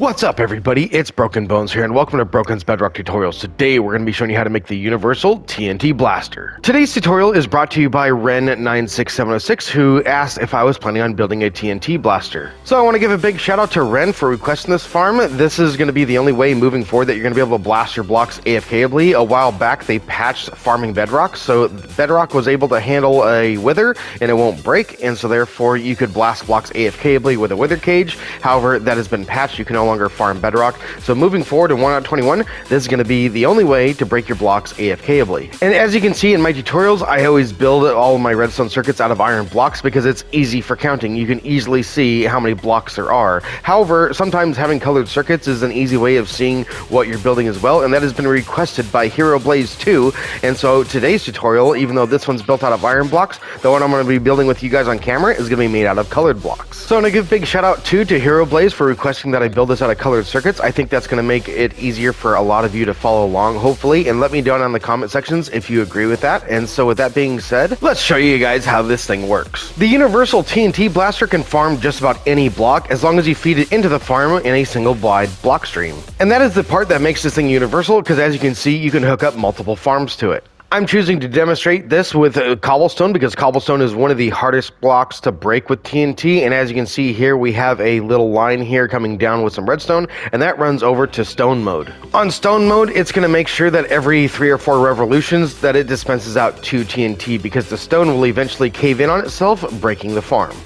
What's up everybody, it's Broken Bones here and welcome to Broken's Bedrock Tutorials. Today we're going to be showing you how to make the Universal TNT Blaster. Today's tutorial is brought to you by Ren96706 who asked if I was planning on building a TNT Blaster. So I want to give a big shout out to Ren for requesting this farm. This is going to be the only way moving forward that you're going to be able to blast your blocks AFK-ably. A while back they patched farming Bedrock, so Bedrock was able to handle a wither and it won't break, and so therefore you could blast blocks AFK-ably with a wither cage. However, that has been patched. You can no longer farm Bedrock. So moving forward in 1.21, this is going to be the only way to break your blocks AFK-ably. And as you can see in my tutorials, I always build all of my redstone circuits out of iron blocks because it's easy for counting. You can easily see how many blocks there are. However, sometimes having colored circuits is an easy way of seeing what you're building as well, and that has been requested by Hero Blaze 2. And so today's tutorial, even though this one's built out of iron blocks, the one I'm going to be building with you guys on camera is going to be made out of colored blocks. So I'm going to give a big shout out to Hero Blaze for requesting that I build this out of colored circuits. I think that's going to make it easier for a lot of you to follow along, hopefully, and let me know down in the comment sections if you agree with that. And so with that being said, let's show you guys how this thing works. The Universal TNT Blaster can farm just about any block as long as you feed it into the farm in a single wide block stream. And that is the part that makes this thing universal, because as you can see, you can hook up multiple farms to it. I'm choosing to demonstrate this with cobblestone because cobblestone is one of the hardest blocks to break with TNT, and as you can see here we have a little line here coming down with some redstone, and that runs over to stone mode. On stone mode, it's going to make sure that every 3 or 4 revolutions that it dispenses out 2 TNT, because the stone will eventually cave in on itself, breaking the farm.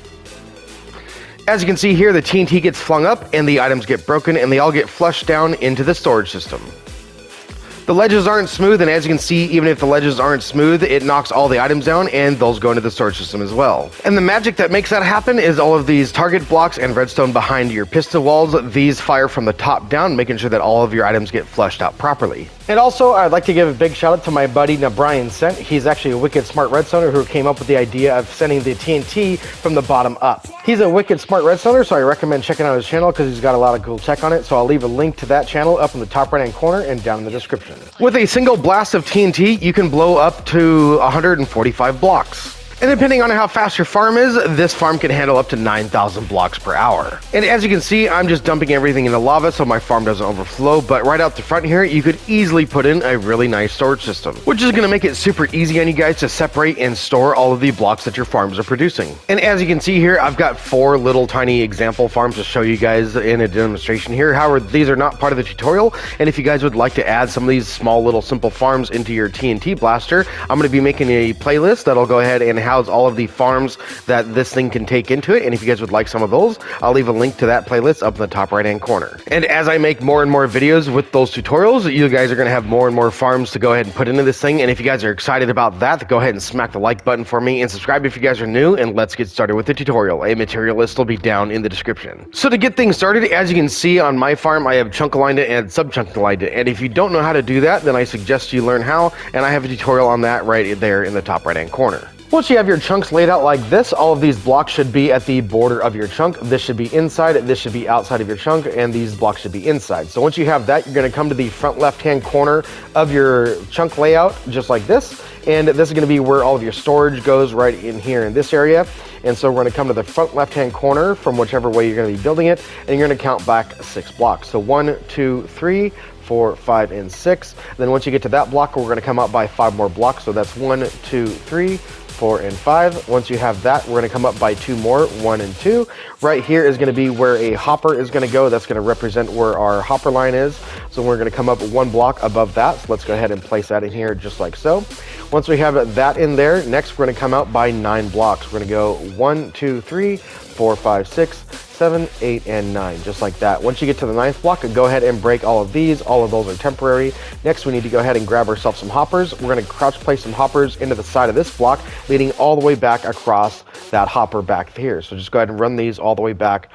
As you can see here, the TNT gets flung up and the items get broken, and they all get flushed down into the storage system. The ledges aren't smooth, and as you can see, even if the ledges aren't smooth, it knocks all the items down and those go into the storage system as well. And the magic that makes that happen is all of these target blocks and redstone behind your piston walls. These fire from the top down, making sure that all of your items get flushed out properly. And also, I'd like to give a big shout out to my buddy Nebrian. He's actually a wicked smart redstoner who came up with the idea of sending the TNT from the bottom up. He's a wicked smart redstoner, so I recommend checking out his channel because he's got a lot of cool tech on it. So I'll leave a link to that channel up in the top right hand corner and down in the description. With a single blast of TNT, you can blow up to 145 blocks. And depending on how fast your farm is, this farm can handle up to 9,000 blocks per hour. And as you can see, I'm just dumping everything into lava so my farm doesn't overflow, but right out the front here, you could easily put in a really nice storage system, which is going to make it super easy on you guys to separate and store all of the blocks that your farms are producing. And as you can see here, I've got 4 little tiny example farms to show you guys in a demonstration here. However, these are not part of the tutorial, and if you guys would like to add some of these small little simple farms into your TNT Blaster, I'm going to be making a playlist that'll go ahead and house all of the farms that this thing can take into it, and if you guys would like some of those, I'll leave a link to that playlist up in the top right hand corner. And as I make more and more videos with those tutorials, you guys are going to have more and more farms to go ahead and put into this thing, and if you guys are excited about that, go ahead and smack the like button for me and subscribe if you guys are new, and let's get started with the tutorial. A material list will be down in the description. So to get things started, as you can see on my farm, I have chunk aligned it and sub-chunk aligned it, and if you don't know how to do that, then I suggest you learn how, and I have a tutorial on that right there in the top right hand corner. Once you have your chunks laid out like this, all of these blocks should be at the border of your chunk. This should be inside, this should be outside of your chunk, and these blocks should be inside. So once you have that, you're going to come to the front left-hand corner of your chunk layout, just like this. And this is going to be where all of your storage goes, right in here in this area. And so we're going to come to the front left-hand corner from whichever way you're going to be building it, and you're going to count back 6 blocks. So 1, 2, 3, 4, 5, and 6. Then once you get to that block, we're going to come out by 5 more blocks. So that's 1, 2, 3, 4, and 5. Once you have that, we're going to come up by 2 more, 1 and 2. Right here is going to be where a hopper is going to go. That's going to represent where our hopper line is. So we're going to come up 1 block above that. So let's go ahead and place that in here just like so. Once we have that in there, next we're going to come out by 9 blocks. We're going to go 1, 2, 3, 4, 5, 6, 7, 8, and 9, just like that. Once you get to the 9th block, go ahead and break all of these. All of those are temporary. Next, we need to go ahead and grab ourselves some hoppers. We're going to crouch place some hoppers into the side of this block, leading all the way back across that hopper back here. So just go ahead and run these all the way back,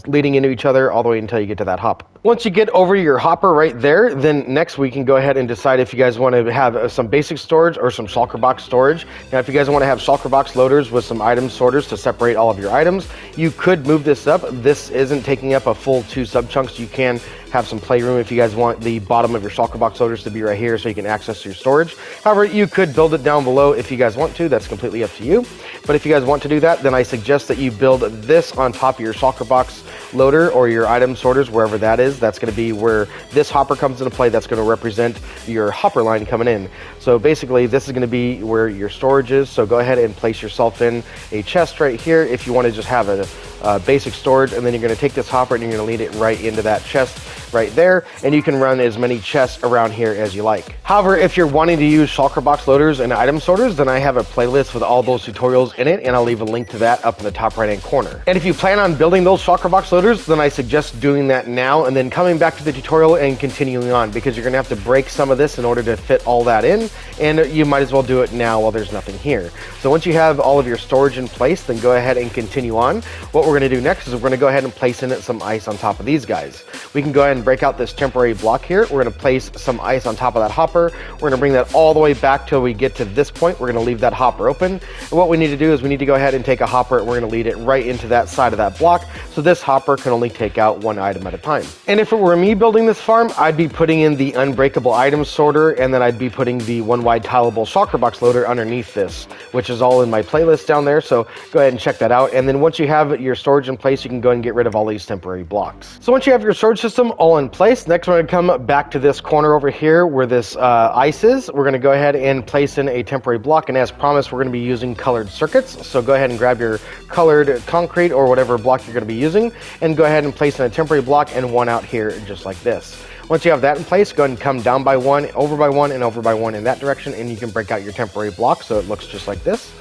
leading into each other all the way until you get to that hopper. Once you get over your hopper right there, then next we can go ahead and decide if you guys want to have some basic storage or some shulker box storage. Now, if you guys want to have shulker box loaders with some item sorters to separate all of your items, you could move this up. This isn't taking up a full 2 sub chunks. You can have some playroom if you guys want the bottom of your shulker box loaders to be right here so you can access your storage. However, you could build it down below if you guys want to. That's completely up to you. But if you guys want to do that, then I suggest that you build this on top of your shulker box loader or your item sorters, wherever that is. That's going to be where this hopper comes into play. That's going to represent your hopper line coming in. So basically, this is going to be where your storage is. So go ahead and place yourself in a chest right here if you want to just have a basic storage, and then you're going to take this hopper and you're going to lead it right into that chest right there, and you can run as many chests around here as you like. However, if you're wanting to use shulker box loaders and item sorters, then I have a playlist with all those tutorials in it, and I'll leave a link to that up in the top right hand corner. And if you plan on building those shulker box loaders, then I suggest doing that now and then coming back to the tutorial and continuing on, because you're going to have to break some of this in order to fit all that in, and you might as well do it now while there's nothing here. So once you have all of your storage in place, then go ahead and continue on. What we're going to do next is we're going to go ahead and place in some ice on top of these guys. We can go ahead and break out this temporary block here. We're going to place some ice on top of that hopper. We're going to bring that all the way back till we get to this point. We're going to leave that hopper open. And what we need to do is we need to go ahead and take a hopper and we're going to lead it right into that side of that block. So this hopper can only take out one item at a time. And if it were me building this farm, I'd be putting in the unbreakable item sorter, and then I'd be putting the one wide tileable shulker box loader underneath this, which is all in my playlist down there. So go ahead and check that out. And then once you have your storage in place, you can go ahead and get rid of all these temporary blocks. So once you have your storage system all in place, next we're going to come back to this corner over here where this ice is. We're going to go ahead and place in a temporary block, and as promised, we're going to be using colored circuits. So go ahead and grab your colored concrete or whatever block you're going to be using, and go ahead and place in a temporary block and one out here just like this. Once you have that in place, go ahead and come down by one, over by one, and over by one in that direction, and you can break out your temporary block so it looks just like this.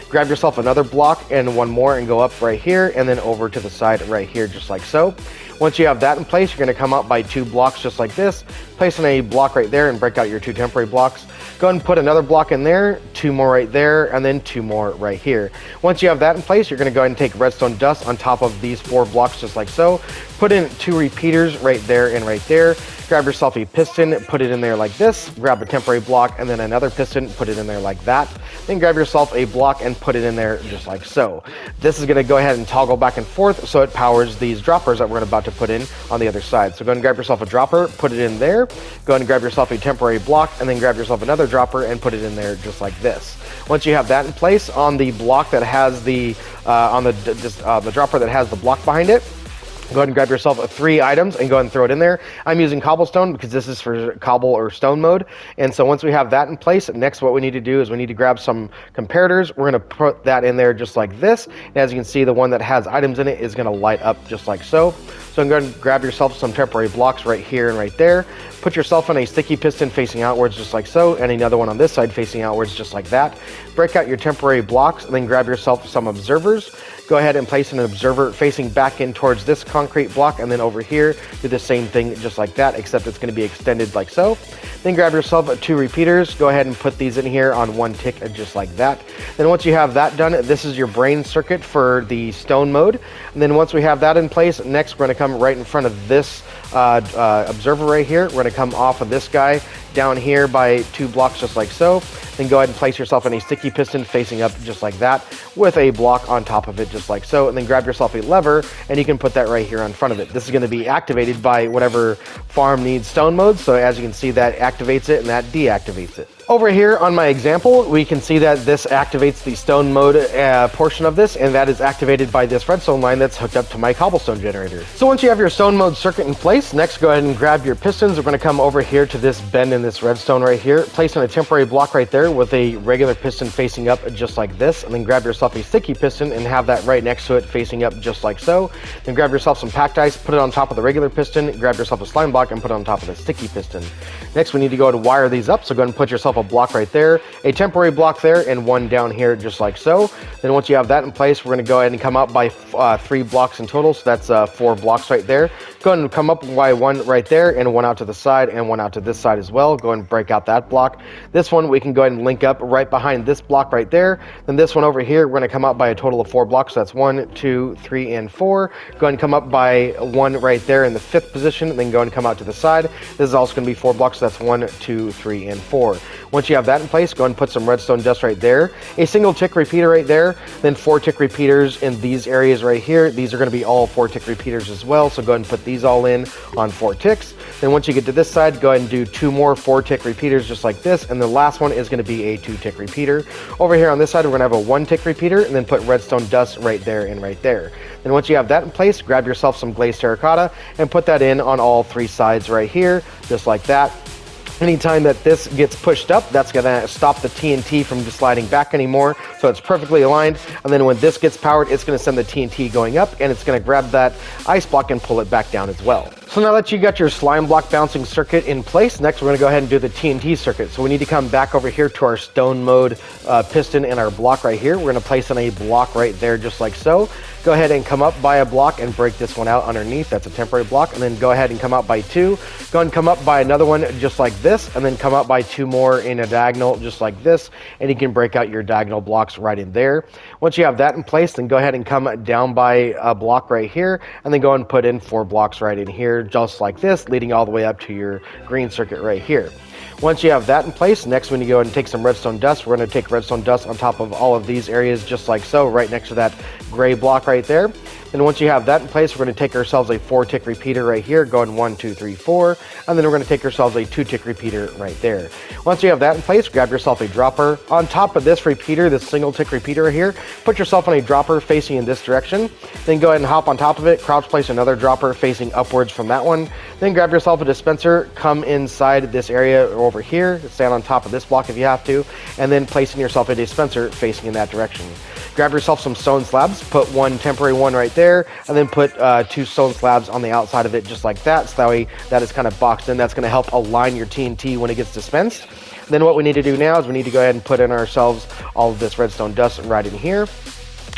Grab yourself another block and one more and go up right here and then over to the side right here just like so. Once you have that in place, you're going to come out by 2 blocks just like this, place in a block right there and break out your 2 temporary blocks. Go ahead and put another block in there, 2 more right there, and then 2 more right here. Once you have that in place, you're going to go ahead and take redstone dust on top of these 4 blocks just like so. Put in 2 repeaters right there and right there. Grab yourself a piston, put it in there like this. Grab a temporary block and then another piston, put it in there like that. Then grab yourself a block and put it in there just like so. This is going to go ahead and toggle back and forth so it powers these droppers that we're about to put in on the other side. So go ahead and grab yourself a dropper, put it in there. Go ahead and grab yourself a temporary block and then grab yourself another dropper and put it in there just like this. Once you have that in place, on the block that has the dropper that has the block behind it, go ahead and grab yourself 3 items and go ahead and throw it in there. I'm using cobblestone because this is for cobble or stone mode. And so once we have that in place, next what we need to do is we need to grab some comparators. We're going to put that in there just like this. And as you can see, the one that has items in it is going to light up just like so. So I'm going to grab yourself some temporary blocks right here and right there. Put yourself on a sticky piston facing outwards just like so, and another one on this side facing outwards just like that. Break out your temporary blocks and then grab yourself some observers. Go ahead and place an observer facing back in towards this concrete block, and then over here do the same thing just like that, except it's going to be extended like so. Then grab yourself 2 repeaters. Go ahead and put these in here on 1 tick just like that. Then once you have that done, this is your brain circuit for the stone mode. And then once we have that in place, next we're going to come right in front of this observer right here. We're going to come off of this guy down here by 2 blocks just like so. Then go ahead and place yourself in a sticky piston facing up just like that with a block on top of it just like so. And then grab yourself a lever and you can put that right here in front of it. This is going to be activated by whatever farm needs stone mode. So as you can see, that activates it and that deactivates it. Over here on my example, we can see that this activates the stone mode portion of this, and that is activated by this redstone line that's hooked up to my cobblestone generator. So once you have your stone mode circuit in place, next go ahead and grab your pistons. We're going to come over here to this bend in this redstone right here, place in a temporary block right there with a regular piston facing up just like this, and then grab yourself a sticky piston and have that right next to it facing up just like so. Then grab yourself some packed ice, put it on top of the regular piston, grab yourself a slime block and put it on top of the sticky piston. Next we need to go and wire these up, so go ahead and put yourself a block right there, a temporary block there, and 1 down here just like so. Then once you have that in place, we're going to go ahead and come out by 3 blocks in total, so that's 4 blocks right there. Go ahead and come up by 1 right there, and 1 out to the side, and 1 out to this side as well. Go ahead and break out that block. This one we can go ahead and link up right behind this block right there. Then this one over here, we're going to come out by a total of 4 blocks, so that's 1, 2, 3, and 4. Go ahead and come up by 1 right there in the 5th position, then go ahead and come out to the side. This is also going to be 4 blocks, so that's 1, 2, 3, and 4. Once you have that in place, go ahead and put some redstone dust right there, a single tick repeater right there, then 4 tick repeaters in these areas right here. These are going to be all 4 tick repeaters as well, so go ahead and put these all in on 4 ticks. Then once you get to this side, go ahead and do 2 more 4-tick repeaters just like this, and the last one is going to be a 2-tick repeater. Over here on this side, we're going to have a 1-tick repeater, and then put redstone dust right there and right there. Then once you have that in place, grab yourself some glazed terracotta and put that in on all 3 sides right here, just like that. Anytime that this gets pushed up, that's going to stop the TNT from sliding back anymore, so it's perfectly aligned. And then when this gets powered, it's going to send the TNT going up, and it's going to grab that ice block and pull it back down as well. So now that you got your slime block bouncing circuit in place, next we're going to go ahead and do the TNT circuit. So we need to come back over here to our stone mode piston and our block right here. We're going to place in a block right there just like so. Go ahead and come up by a block and break this one out underneath. That's a temporary block. And then go ahead and come out by 2. Go and come up by another one just like this, and then come up by 2 more in a diagonal just like this, and you can break out your diagonal blocks right in there. Once you have that in place, then go ahead and come down by a block right here, and then go and put in 4 blocks right in here just like this, leading all the way up to your green circuit right here. Once you have that in place, next when you go and take some redstone dust, we're going to take redstone dust on top of all of these areas just like so, right next to that gray block right there. And once you have that in place, we're going to take ourselves a 4-tick repeater right here, going 1, 2, 3, 4, and then we're going to take ourselves a 2-tick repeater right there. Once you have that in place, grab yourself a dropper. On top of this repeater, this single-tick repeater right here, put yourself on a dropper facing in this direction. Then go ahead and hop on top of it, crouch place another dropper facing upwards from that one. Then grab yourself a dispenser, come inside this area over here, stand on top of this block if you have to, and then placing yourself a dispenser facing in that direction. Grab yourself some stone slabs, put 1 temporary one right there, and then put 2 stone slabs on the outside of it just like that, so that way that is kind of boxed in. That's going to help align your TNT when it gets dispensed. Then what we need to do now is we need to go ahead and put in ourselves all of this redstone dust right in here.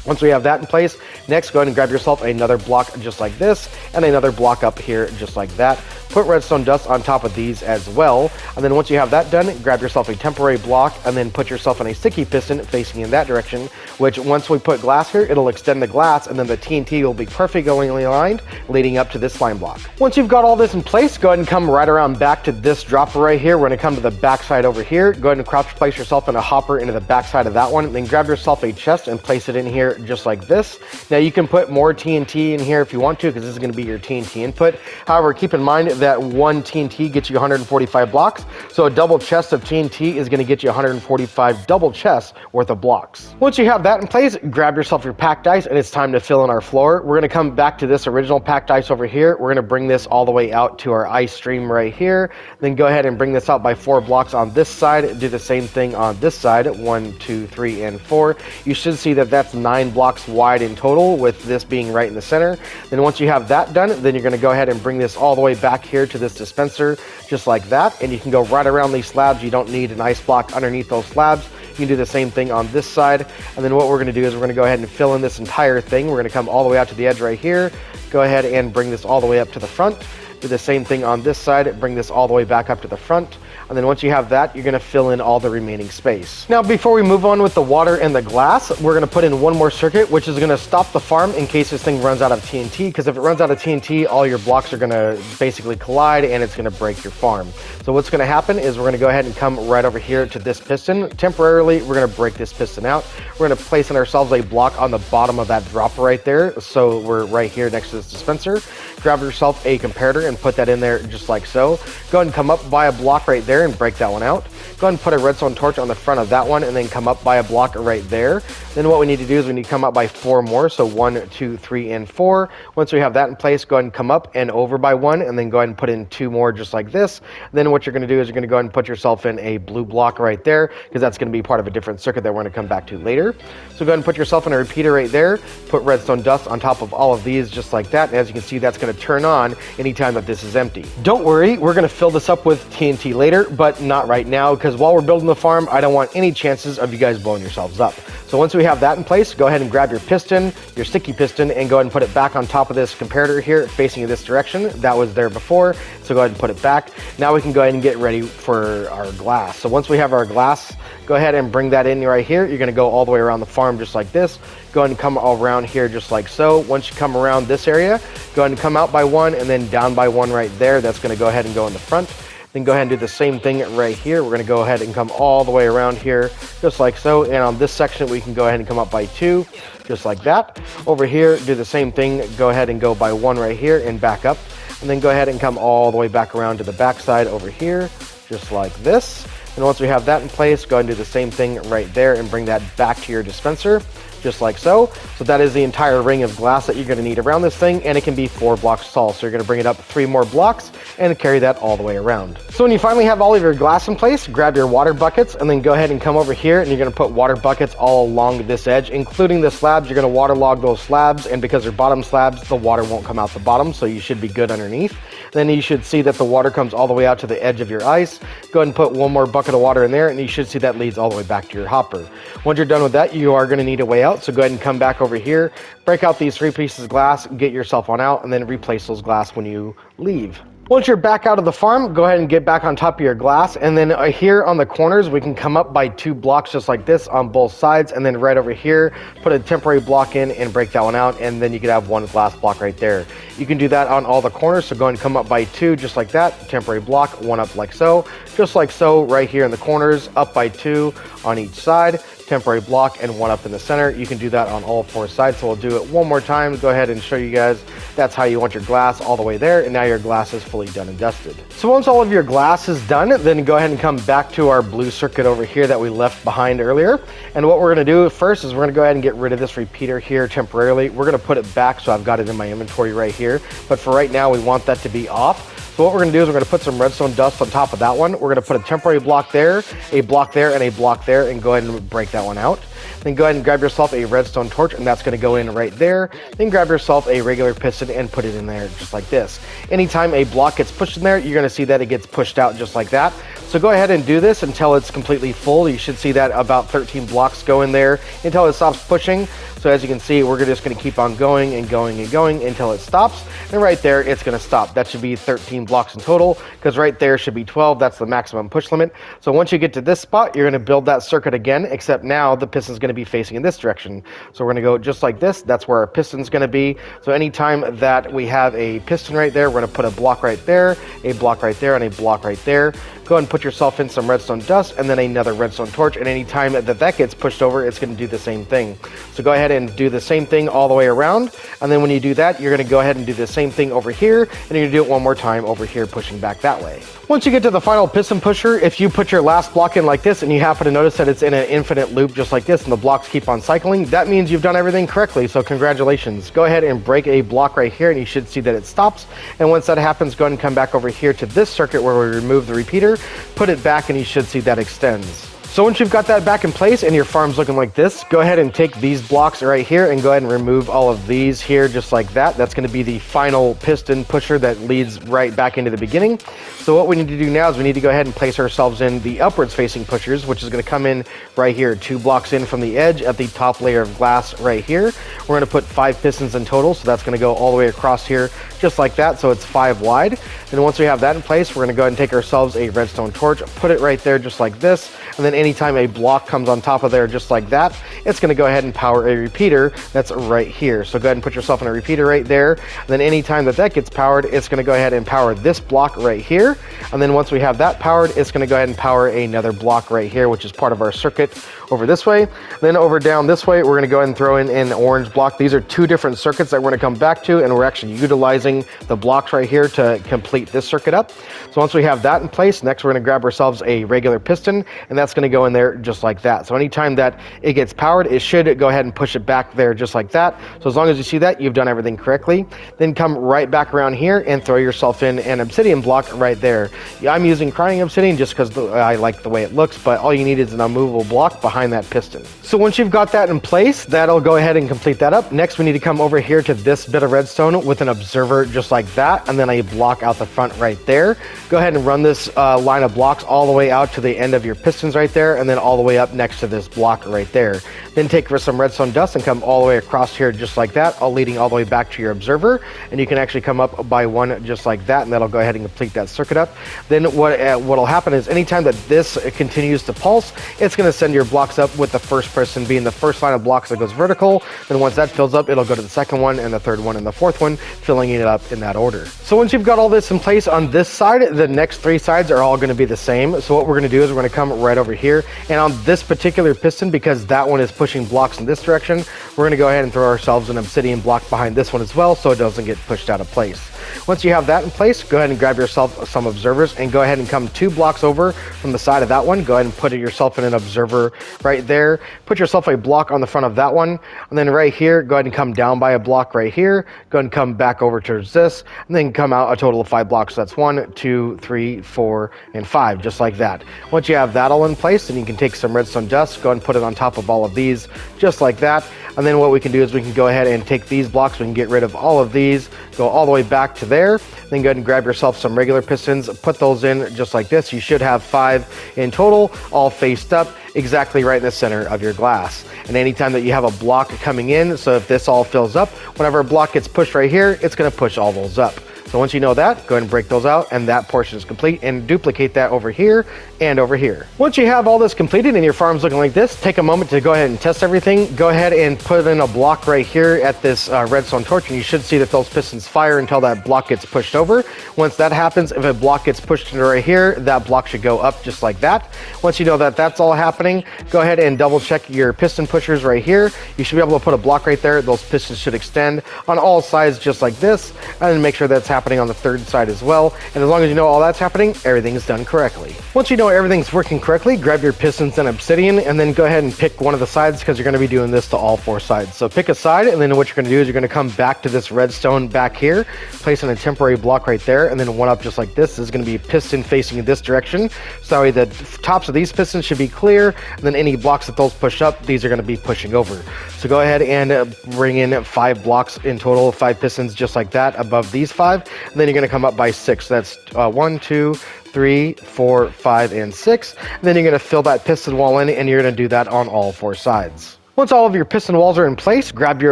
Once we have that in place, next go ahead and grab yourself another block just like this, and another block up here just like that. Put redstone dust on top of these as well, and then once you have that done, grab yourself a temporary block and then put yourself on a sticky piston facing in that direction, which once we put glass here, it'll extend the glass, and then the TNT will be perfectly aligned leading up to this slime block. Once you've got all this in place, go ahead and come right around back to this dropper right here. We're going to come to the back side over here. Go ahead and crouch place yourself in a hopper into the back side of that one, and then grab yourself a chest and place it in here just like this. Now you can put more TNT in here if you want to, because this is going to be your TNT input. However, keep in mind that 1 TNT gets you 145 blocks, so a double chest of TNT is going to get you 145 double chests worth of blocks. Once you have that in place, grab yourself your packed ice, and it's time to fill in our floor. We're going to come back to this original packed ice over here. We're going to bring this all the way out to our ice stream right here. Then go ahead and bring this out by 4 blocks on this side. Do the same thing on this side, 1, 2, 3, and 4. You should see that that's 9 blocks wide in total, with this being right in the center. Then once you have that done, then you're going to go ahead and bring this all the way back here to this dispenser just like that, and you can go right around these slabs. You don't need an ice block underneath those slabs. You can do the same thing on this side, and then what we're going to do is we're going to go ahead and fill in this entire thing. We're going to come all the way out to the edge right here, go ahead and bring this all the way up to the front. Do the same thing on this side, bring this all the way back up to the front. And then once you have that, you're going to fill in all the remaining space. Now, before we move on with the water and the glass, we're going to put in one more circuit, which is going to stop the farm in case this thing runs out of TNT. Because if it runs out of TNT, all your blocks are going to basically collide, and it's going to break your farm. So what's going to happen is we're going to go ahead and come right over here to this piston. Temporarily, we're going to break this piston out. We're going to place in ourselves a block on the bottom of that dropper right there. So we're right here next to this dispenser. Grab yourself a comparator and put that in there just like so. Go ahead and come up by a block right there and break that one out. Go ahead and put a redstone torch on the front of that one, and then come up by a block right there. Then what we need to do is we need to come up by 4 more, so 1, 2, 3, and 4. Once we have that in place, go ahead and come up and over by 1, and then go ahead and put in 2 more just like this. Then what you're going to do is you're going to go ahead and put yourself in a blue block right there, because that's going to be part of a different circuit that we're going to come back to later. So go ahead and put yourself in a repeater right there. Put redstone dust on top of all of these just like that, and as you can see, that's going to turn on anytime that this is empty. Don't worry, we're going to fill this up with TNT later, but not right now, because while we're building the farm, I don't want any chances of you guys blowing yourselves up. So once we have that in place, go ahead and grab your piston, your sticky piston, and go ahead and put it back on top of this comparator here, facing in this direction. That was there before, so go ahead and put it back. Now we can go ahead and get ready for our glass. So once we have our glass, go ahead and bring that in right here. You're going to go all the way around the farm just like this. Go ahead and come all around here just like so. Once you come around this area, go ahead and come out by 1 and then down by 1 right there. That's going to go ahead and go in the front. Then go ahead and do the same thing right here. We're going to go ahead and come all the way around here just like so. And on this section, we can go ahead and come up by 2 just like that. Over here, do the same thing. Go ahead and go by 1 right here and back up. and then go ahead and come all the way back around to the back side over here, just like this. And once we have that in place, go ahead and do the same thing right there and bring that back to your dispenser, just like so. So that is the entire ring of glass that you're going to need around this thing, and it can be 4 blocks tall. So you're going to bring it up 3 more blocks and carry that all the way around. So when you finally have all of your glass in place, grab your water buckets and then go ahead and come over here, and you're going to put water buckets all along this edge, including the slabs. You're going to waterlog those slabs, and because they're bottom slabs, the water won't come out the bottom, so you should be good underneath. Then you should see that the water comes all the way out to the edge of your ice. Go ahead and put 1 more bucket of water in there, and you should see that leads all the way back to your hopper. Once you're done with that, you are going to need a way out, so go ahead and come back over here, break out these 3 pieces of glass, get yourself on out, and then replace those glass when you leave. Once you're back out of the farm, go ahead and get back on top of your glass, and then here on the corners, we can come up by 2 blocks just like this on both sides, and then right over here, put a temporary block in and break that one out, and then you could have 1 glass block right there. You can do that on all the corners, so go ahead and come up by 2 just like that, temporary block, 1 up like so, just like so right here in the corners, up by 2 on each side, temporary block, and 1 up in the center. You can do that on all 4 sides, so we'll do it 1 more time. Go ahead and show you guys that's how you want your glass all the way there, and now your glass is fully done and dusted. So once all of your glass is done, then go ahead and come back to our blue circuit over here that we left behind earlier. And what we're going to do first is we're going to go ahead and get rid of this repeater here temporarily. We're going to put it back, so I've got it in my inventory right here, but for right now we want that to be off. So what we're going to do is we're going to put some redstone dust on top of that one. We're going to put a temporary block there, a block there, and a block there, and go ahead and break that one out. Then go ahead and grab yourself a redstone torch, and that's going to go in right there. Then grab yourself a regular piston and put it in there just like this. Anytime a block gets pushed in there, you're going to see that it gets pushed out just like that. So go ahead and do this until it's completely full. You should see that about 13 blocks go in there until it stops pushing. So as you can see, we're just going to keep on going and going and going until it stops. And right there, it's going to stop. That should be 13 blocks in total, because right there should be 12. That's the maximum push limit. So once you get to this spot, you're going to build that circuit again, except now the piston's going to be facing in this direction. So we're going to go just like this. That's where our piston's going to be. So anytime that we have a piston right there, we're going to put a block right there, a block right there, and a block right there. Go ahead and put yourself in some redstone dust and then another redstone torch, and anytime that gets pushed over, it's going to do the same thing. So go ahead and do the same thing all the way around, and then when you do that, you're going to go ahead and do the same thing over here, and you're going to do it 1 more time over here, pushing back that way. Once you get to the final piston pusher, if you put your last block in like this and you happen to notice that it's in an infinite loop just like this and the blocks keep on cycling, that means you've done everything correctly, so congratulations. Go ahead and break a block right here, and you should see that it stops, and once that happens, go ahead and come back over here to this circuit where we remove the repeater, put it back, and you should see that extends. So once you've got that back in place and your farm's looking like this, go ahead and take these blocks right here and go ahead and remove all of these here just like that. That's going to be the final piston pusher that leads right back into the beginning. So what we need to do now is we need to go ahead and place ourselves in the upwards facing pushers, which is going to come in right here, 2 blocks in from the edge at the top layer of glass right here. We're going to put 5 pistons in total, so that's going to go all the way across here just like that, so it's 5 wide. And once we have that in place, we're going to go ahead and take ourselves a redstone torch, put it right there just like this, and then anytime a block comes on top of there just like that, it's going to go ahead and power a repeater that's right here. So go ahead and put yourself in a repeater right there, and then anytime that gets powered, it's going to go ahead and power this block right here, and then once we have that powered, it's going to go ahead and power another block right here, which is part of our circuit over this way. Then over down this way, we're going to go ahead and throw in an orange block. These are 2 different circuits that we're going to come back to, and we're actually utilizing the blocks right here to complete this circuit up. So once we have that in place, next we're going to grab ourselves a regular piston, and that's going to go in there just like that. So anytime that it gets powered, it should go ahead and push it back there just like that. So as long as you see that, you've done everything correctly. Then come right back around here and throw yourself in an obsidian block right there. I'm using crying obsidian just because I like the way it looks, but all you need is an unmovable block behind that piston. So once you've got that in place, that'll go ahead and complete that up. Next, we need to come over here to this bit of redstone with an observer just like that, and then a block out the front right there. Go ahead and run this line of blocks all the way out to the end of your pistons right there, and then all the way up next to this block right there. Then take some redstone dust and come all the way across here just like that, all leading all the way back to your observer, and you can actually come up by 1 just like that, and that'll go ahead and complete that circuit up. Then what'll happen is anytime that this continues to pulse, it's going to send your blocks up with the first person being the first line of blocks that goes vertical. Then once that fills up, it'll go to the second one and the third one and the fourth one, filling it up in that order. So once you've got all this in place on this side, the next 3 sides are all going to be the same. So what we're going to do is we're going to come right over here, and on this particular piston, because that one is pushing blocks in this direction, we're going to go ahead and throw ourselves an obsidian block behind this one as well, so it doesn't get pushed out of place. Once you have that in place, go ahead and grab yourself some observers and go ahead and come 2 blocks over from the side of that one. Go ahead and put yourself in an observer right there. Put yourself a block on the front of that one. And then right here, go ahead and come down by a block right here. Go ahead and come back over towards this, and then come out a total of 5 blocks. So that's 1, 2, 3, 4, and 5, just like that. Once you have that all in place, then you can take some redstone dust, go ahead and put it on top of all of these, just like that. And then what we can do is we can go ahead and take these blocks, we can get rid of all of these, go all the way back to there, then go ahead and grab yourself some regular pistons, put those in just like this. You should have 5 in total, all faced up, exactly right in the center of your glass. And anytime that you have a block coming in, so if this all fills up, whenever a block gets pushed right here, it's going to push all those up. So once you know that, go ahead and break those out, and that portion is complete, and duplicate that over here and over here. Once you have all this completed and your farm's looking like this, take a moment to go ahead and test everything. Go ahead and put in a block right here at this redstone torch, and you should see that those pistons fire until that block gets pushed over. Once that happens, if a block gets pushed into right here, that block should go up just like that. Once you know that that's all happening, go ahead and double check your piston pushers right here. You should be able to put a block right there. Those pistons should extend on all sides just like this, and then make sure that's happening on the third side as well. And as long as you know all that's happening, everything is done correctly. Once you know everything's working correctly, grab your pistons and obsidian, and then go ahead and pick one of the sides, because you're going to be doing this to all 4 sides. So pick a side, and then what you're going to do is you're going to come back to this redstone back here, place in a temporary block right there, and then one up just like this. This is going to be piston facing in this direction, so that way the tops of these pistons should be clear, and then any blocks that those push up, these are going to be pushing over. So go ahead and bring in 5 blocks in total, 5 pistons just like that above these 5, and then you're going to come up by 6. So that's 1, 2, 3, 4, 5, and 6. And then you're going to fill that piston wall in, and you're going to do that on all 4 sides. Once all of your piston walls are in place, grab your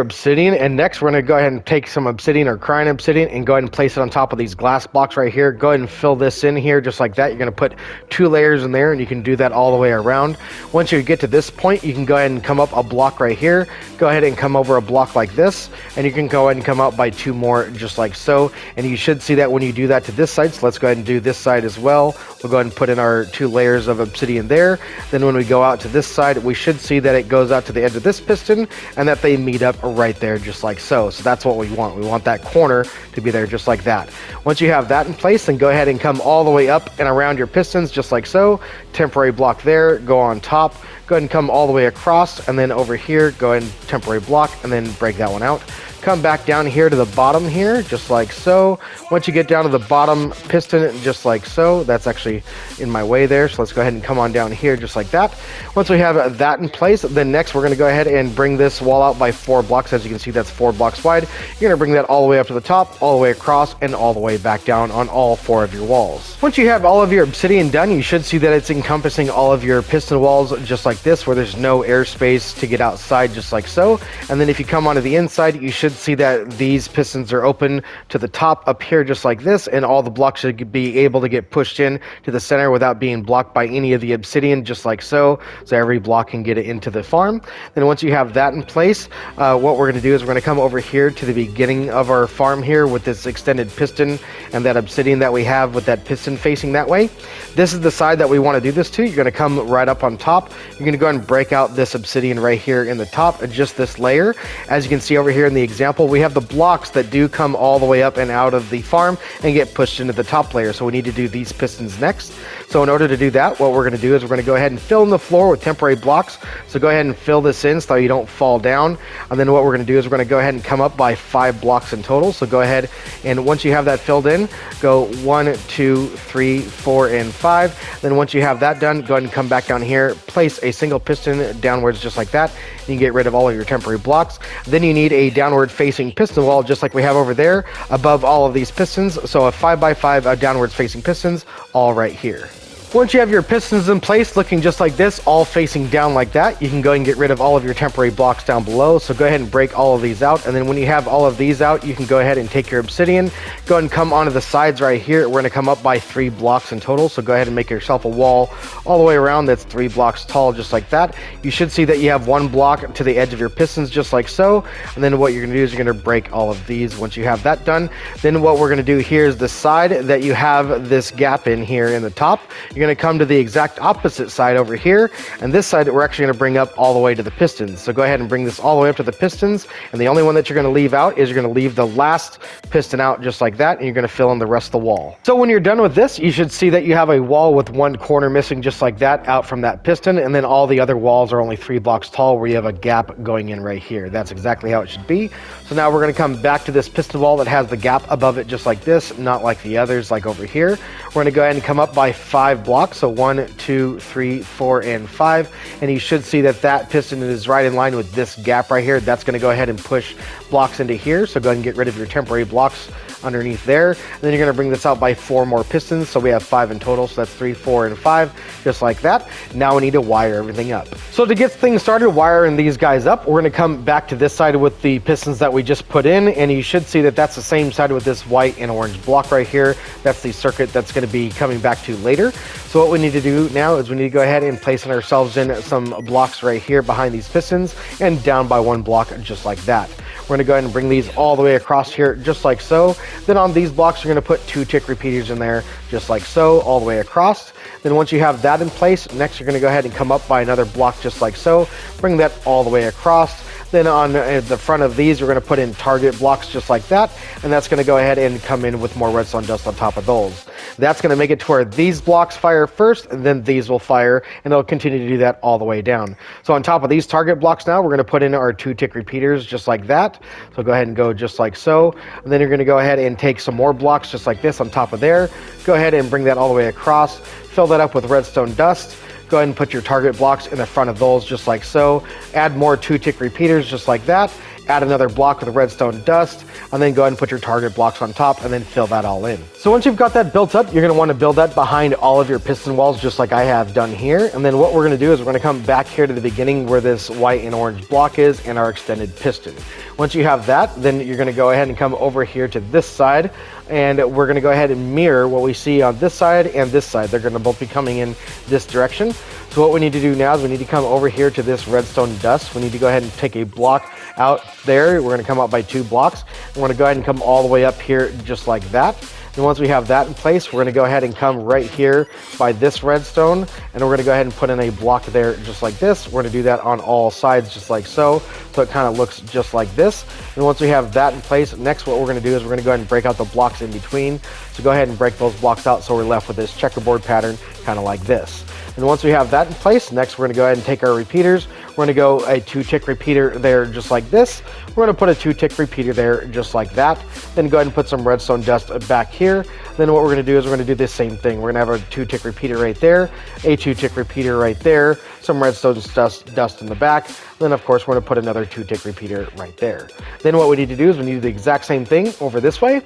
obsidian, and next we're going to go ahead and take some obsidian or cyan obsidian and go ahead and place it on top of these glass blocks right here. Go ahead and fill this in here just like that. You're going to put 2 layers in there, and you can do that all the way around. Once you get to this point, you can go ahead and come up a block right here. Go ahead and come over a block like this, and you can go ahead and come out by 2 more just like so. And you should see that when you do that to this side. So let's go ahead and do this side as well. We'll go ahead and put in our 2 layers of obsidian there. Then when we go out to this side, we should see that it goes out to the edge of this piston, and that they meet up right there just like so. So that's what we want. We want that corner to be there just like that. Once you have that in place, then go ahead and come all the way up and around your pistons just like so. Temporary block there, go on top. Go ahead and come all the way across, and then over here, go ahead and temporary block, and then break that one out. Come back down here to the bottom here, just like so. Once you get down to the bottom piston, just like so, that's actually in my way there, so let's go ahead and come on down here just like that. Once we have that in place, then next we're going to go ahead and bring this wall out by 4 blocks. As you can see, that's 4 blocks wide. You're going to bring that all the way up to the top, all the way across, and all the way back down on all 4 of your walls. Once you have all of your obsidian done, you should see that it's encompassing all of your piston walls just like this, where there's no airspace to get outside just like so. And then if you come onto the inside, you should see that these pistons are open to the top up here just like this, and all the blocks should be able to get pushed in to the center without being blocked by any of the obsidian just like so. So every block can get it into the farm. Then once you have that in place, what we're going to do is we're going to come over here to the beginning of our farm here with this extended piston and that obsidian that we have with that piston facing that way. This is the side that we want to do this to. You're going to come right up on top. You're going to go ahead and break out this obsidian right here in the top, just this layer. As you can see over here in the example, we have the blocks that do come all the way up and out of the farm and get pushed into the top layer. So we need to do these pistons next. So in order to do that, what we're going to do is we're going to go ahead and fill in the floor with temporary blocks. So go ahead and fill this in so you don't fall down. And then what we're going to do is we're going to go ahead and come up by 5 blocks in total. So go ahead, and once you have that filled in, go 1, 2, 3, 4, and 5. Then once you have that done, go ahead and come back down here, place a single piston downwards just like that. You can get rid of all of your temporary blocks. Then you need a downward facing piston wall just like we have over there above all of these pistons. So a 5x5 downwards facing pistons all right here. Once you have your pistons in place looking just like this, all facing down like that, you can go and get rid of all of your temporary blocks down below. So go ahead and break all of these out, and then when you have all of these out, you can go ahead and take your obsidian, go ahead and come onto the sides right here. We're going to come up by 3 blocks in total, so go ahead and make yourself a wall all the way around that's 3 blocks tall just like that. You should see that you have 1 block to the edge of your pistons just like so, and then what you're going to do is you're going to break all of these. Once you have that done, then what we're going to do here is the side that you have this gap in here in the top, you're going to come to the exact opposite side over here, and this side we're actually going to bring up all the way to the pistons. So go ahead and bring this all the way up to the pistons, and the only one that you're going to leave out is you're going to leave the last piston out just like that, and you're going to fill in the rest of the wall. So when you're done with this, you should see that you have a wall with one corner missing just like that out from that piston, and then all the other walls are only 3 blocks tall where you have a gap going in right here. That's exactly how it should be. So now we're going to come back to this piston wall that has the gap above it just like this, not like the others like over here. We're going to go ahead and come up by 5 blocks, so 1, 2, 3, 4, and 5, and you should see that that piston is right in line with this gap right here. That's going to go ahead and push blocks into here, so go ahead and get rid of your temporary blocks underneath there, and then you're going to bring this out by 4 more pistons, so we have 5 in total, so that's 3, 4, and 5, just like that. Now we need to wire everything up. So to get things started wiring these guys up, we're going to come back to this side with the pistons that we just put in, and you should see that that's the same side with this white and orange block right here. That's the circuit that's going to be coming back to later. So what we need to do now is we need to go ahead and place ourselves in some blocks right here behind these pistons and down by 1 block just like that. We're going to go ahead and bring these all the way across here just like so. Then on these blocks you're going to put 2 tick repeaters in there just like so, all the way across. Then once you have that in place, next you're going to go ahead and come up by another block just like so, bring that all the way across. Then on the front of these, we're going to put in target blocks just like that, and that's going to go ahead and come in with more redstone dust on top of those. That's going to make it to where these blocks fire first, and then these will fire, and it'll continue to do that all the way down. So on top of these target blocks now, we're going to put in our 2 tick repeaters just like that. So go ahead and go just like so, and then you're going to go ahead and take some more blocks just like this on top of there. Go ahead and bring that all the way across, fill that up with redstone dust. Go ahead and put your target blocks in the front of those just like so. Add more 2 tick repeaters just like that. Add another block with redstone dust, and then go ahead and put your target blocks on top and then fill that all in. So once you've got that built up, you're going to want to build that behind all of your piston walls just like I have done here. And then what we're going to do is we're going to come back here to the beginning where this white and orange block is and our extended piston. Once you have that, then you're going to go ahead and come over here to this side, and we're going to go ahead and mirror what we see on this side and this side. They're going to both be coming in this direction. So what we need to do now is we need to come over here to this redstone dust. We need to go ahead and take a block out there. We're going to come out by 2 blocks. We're going to go ahead and come all the way up here just like that. And once we have that in place, we're going to go ahead and come right here by this redstone, and we're going to go ahead and put in a block there just like this. We're going to do that on all sides just like so, so it kind of looks just like this. And once we have that in place, next what we're going to do is we're going to go ahead and break out the blocks in between. So go ahead and break those blocks out so we're left with this checkerboard pattern kind of like this. And once we have that in place, next we're going to go ahead and take our repeaters. We're going to go a 2 tick repeater there just like this. We're going to put a 2 tick repeater there just like that. Then go ahead and put some redstone dust back here. Then what we're going to do is we're going to do the same thing. We're going to have a 2 tick repeater right there, a 2 tick repeater right there, some redstone dust in the back. Then of course we're going to put another 2 tick repeater right there. Then what we need to do is we need to do the exact same thing over this way.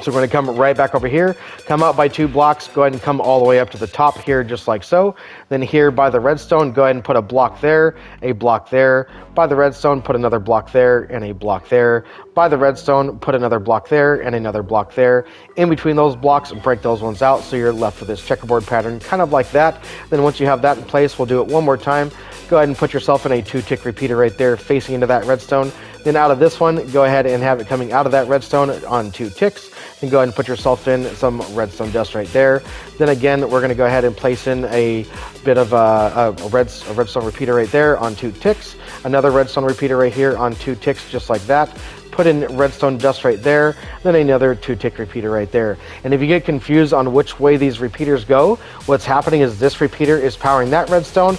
So we're going to come right back over here, come out by 2 blocks, go ahead and come all the way up to the top here just like so. Then here by the redstone, go ahead and put a block there, a block there. By the redstone, put another block there and a block there. By the redstone, put another block there and another block there. In between those blocks, break those ones out so you're left with this checkerboard pattern kind of like that. Then once you have that in place, we'll do it one more time. Go ahead and put yourself in a 2 tick repeater right there facing into that redstone. Then out of this one, go ahead and have it coming out of that redstone on 2 ticks. Then go ahead and put yourself in some redstone dust right there. Then again, we're going to go ahead and place in a bit of a redstone repeater right there on 2 ticks. Another redstone repeater right here on 2 ticks just like that. Put in redstone dust right there, then another 2 tick repeater right there. And if you get confused on which way these repeaters go, what's happening is this repeater is powering that redstone's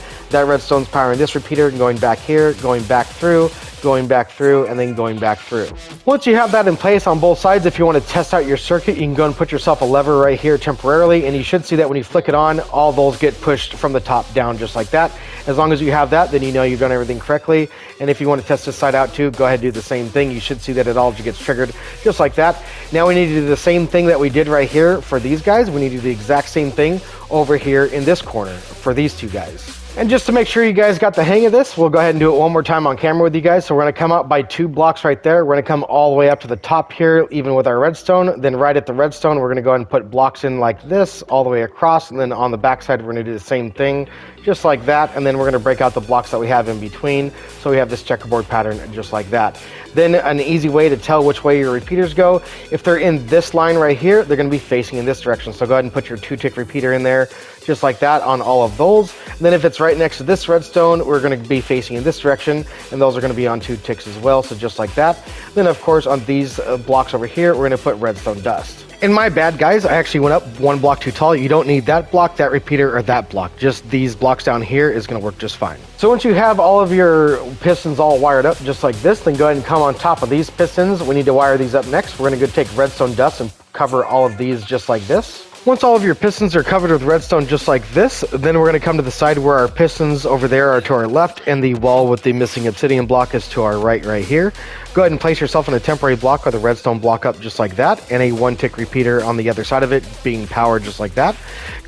powering this repeater, and going back here, going back through, and then going back through. Once you have that in place on both sides, if you want to test out your circuit, you can go and put yourself a lever right here temporarily, and you should see that when you flick it on, all those get pushed from the top down just like that. As long as you have that, then you know you've done everything correctly. And if you want to test this side out too, go ahead and do the same thing. You should see that it all gets triggered just like that. Now we need to do the same thing that we did right here for these guys. We need to do the exact same thing over here in this corner for these 2 guys. And just to make sure you guys got the hang of this, we'll go ahead and do it one more time on camera with you guys. So we're going to come up by 2 blocks right there. We're going to come all the way up to the top here, even with our redstone. Then right at the redstone, we're going to go ahead and put blocks in like this all the way across. And then on the back side, we're going to do the same thing, just like that. And then we're going to break out the blocks that we have in between. So we have this checkerboard pattern just like that. Then an easy way to tell which way your repeaters go, if they're in this line right here, they're going to be facing in this direction. So go ahead and put your 2 tick repeater in there just like that on all of those. And then if it's right next to this redstone, we're going to be facing in this direction, and those are going to be on 2 ticks as well, so just like that. Then of course on these blocks over here, we're going to put redstone dust. And my bad, guys, I actually went up 1 block too tall. You don't need that block, that repeater, or that block. Just these blocks down here is going to work just fine. So once you have all of your pistons all wired up just like this, then go ahead and come on top of these pistons. We need to wire these up next. We're going to go take redstone dust and cover all of these just like this. Once all of your pistons are covered with redstone just like this, then we're going to come to the side where our pistons over there are to our left, and the wall with the missing obsidian block is to our right here. Go ahead and place yourself in a temporary block with a redstone block up just like that, and a 1-tick repeater on the other side of it being powered just like that.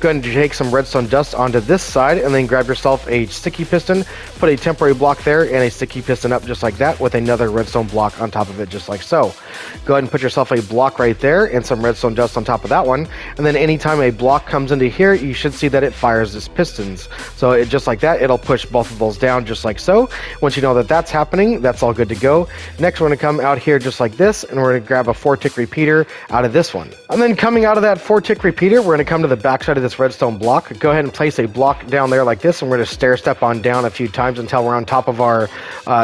Go ahead and take some redstone dust onto this side, and then grab yourself a sticky piston, put a temporary block there, and a sticky piston up just like that with another redstone block on top of it just like so. Go ahead and put yourself a block right there and some redstone dust on top of that one, and then anytime a block comes into here, you should see that it fires this pistons. So it just like that, it'll push both of those down just like so. Once you know that that's happening, that's all good to go. Next, we're going to come out here just like this, and we're going to grab a 4-tick repeater out of this one. And then coming out of that 4-tick repeater, we're going to come to the back side of this redstone block. Go ahead and place a block down there like this, and we're going to stair step on down a few times until we're on top of our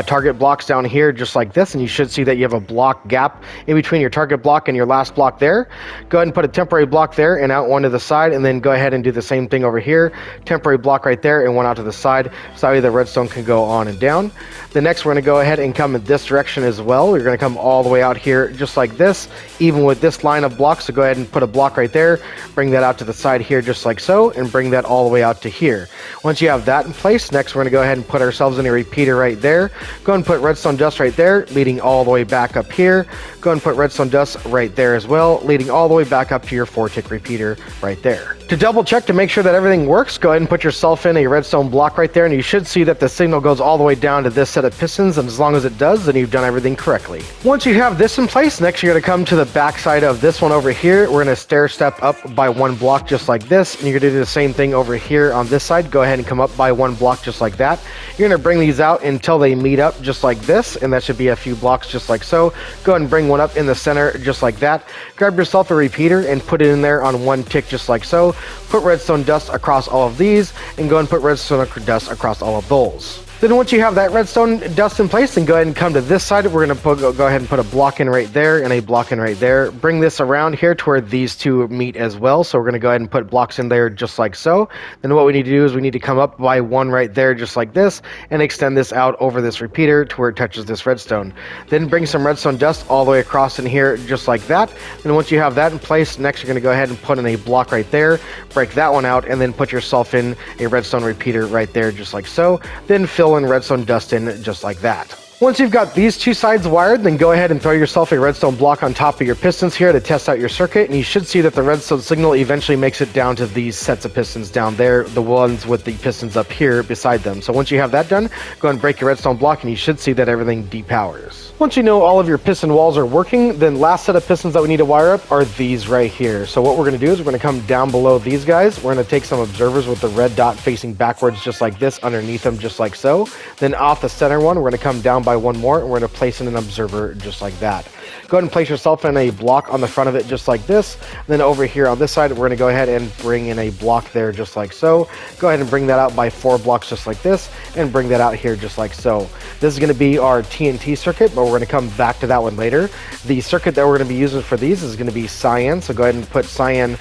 target blocks down here just like this, and you should see that you have a block gap in between your target block and your last block there. Go ahead and put a temporary block there and out one to the side, and then go ahead and do the same thing over here. Temporary block right there and one out to the side, so that way the redstone can go on and down. The next, we're going to go ahead and come in this direction as well. We're going to come all the way out here just like this, even with this line of blocks. So go ahead and put a block right there, bring that out to the side here just like so, and bring that all the way out to here. Once you have that in place, next we're going to go ahead and put ourselves in a repeater right there. Go ahead and put redstone dust right there, leading all the way back up here. Go ahead and put redstone dust right there as well, leading all the way back up to your 4-tick repeater right there. To double check to make sure that everything works, go ahead and put yourself in a redstone block right there, and you should see that the signal goes all the way down to this set of pistons, and as long as it does, then you've done everything correctly. Once you have this in place, next you're going to come to the back side of this one over here. We're going to stair step up by 1 block just like this, and you're going to do the same thing over here on this side. Go ahead and come up by 1 block just like that. You're going to bring these out until they meet up just like this, and that should be a few blocks just like so. Go ahead and bring one up in the center just like that. Grab yourself a repeater and put it in there on 1 tick just like so. Put redstone dust across all of these, and go and put redstone dust across all of those. Then once you have that redstone dust in place, then go ahead and come to this side. We're going to go ahead and put a block in right there and a block in right there. Bring this around here to where these two meet as well. So we're going to go ahead and put blocks in there just like so. Then what we need to do is we need to come up by 1 right there just like this, and extend this out over this repeater to where it touches this redstone. Then bring some redstone dust all the way across in here just like that. And once you have that in place, next you're going to go ahead and put in a block right there, break that one out, and then put yourself in a redstone repeater right there just like so. Then fill in redstone dust in just like that. Once you've got these 2 sides wired, then go ahead and throw yourself a redstone block on top of your pistons here to test out your circuit, and you should see that the redstone signal eventually makes it down to these sets of pistons down there, the ones with the pistons up here beside them. So once you have that done, go ahead and break your redstone block, and you should see that everything depowers. Once you know all of your piston walls are working, then last set of pistons that we need to wire up are these right here. So what we're going to do is we're going to come down below these guys. We're going to take some observers with the red dot facing backwards just like this, underneath them just like so. Then off the center one, we're going to come down by 1 more, and we're going to place in an observer just like that. Go ahead and place yourself in a block on the front of it just like this. Then over here on this side, we're going to go ahead and bring in a block there just like so. Go ahead and bring that out by 4 blocks just like this, and bring that out here just like so. This is going to be our TNT circuit, but we're going to come back to that one later. The circuit that we're going to be using for these is going to be Cyan, so go ahead and put Cyan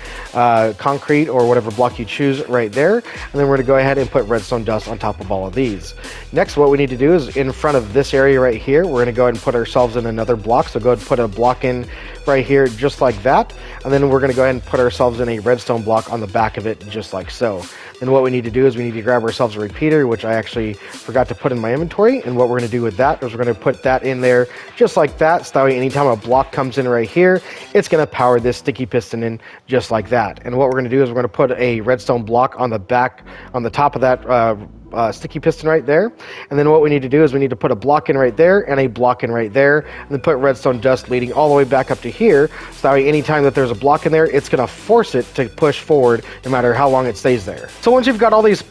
concrete or whatever block you choose right there, and then we're going to go ahead and put redstone dust on top of all of these. Next, what we need to do is in front of this area right here, we're going to go ahead and put ourselves in another block, so go ahead and put a block in right here just like that, and then we're going to go ahead and put ourselves in a redstone block on the back of it just like so. Then what we need to do is we need to grab ourselves a repeater, which I actually forgot to put in my inventory, and what we're going to do with that is we're going to put that in there just like that, so that way anytime a block comes in right here, it's going to power this sticky piston in just like that. And what we're going to do is we're going to put a redstone block on the back, on the top of that sticky piston right there, and then what we need to do is we need to put a block in right there and a block in right there, and then put redstone dust leading all the way back up to here, so that way anytime that there's a block in there, it's going to force it to push forward no matter how long it stays there. So once you've got all these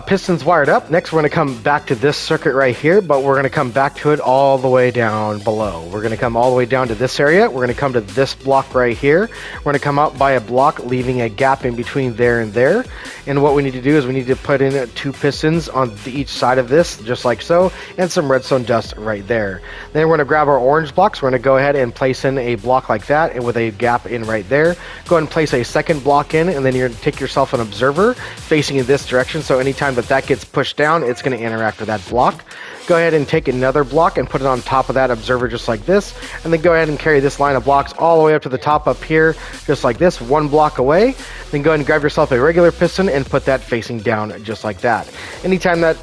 pistons wired up. Next, we're going to come back to this circuit right here, but we're going to come back to it all the way down below. We're going to come all the way down to this area. We're going to come to this block right here. We're going to come out by a block, leaving a gap in between there and there. And what we need to do is we need to put in 2 pistons on each side of this, just like so, and some redstone dust right there. Then we're going to grab our orange blocks. We're going to go ahead and place in a block like that, and with a gap in right there. Go ahead and place a second block in, and then you're going to take yourself an observer facing in this direction, so anytime that gets pushed down, it's going to interact with that block. Go ahead and take another block and put it on top of that observer just like this, and then go ahead and carry this line of blocks all the way up to the top up here just like this, 1 block away. Then go ahead and grab yourself a regular piston and put that facing down just like that. Anytime that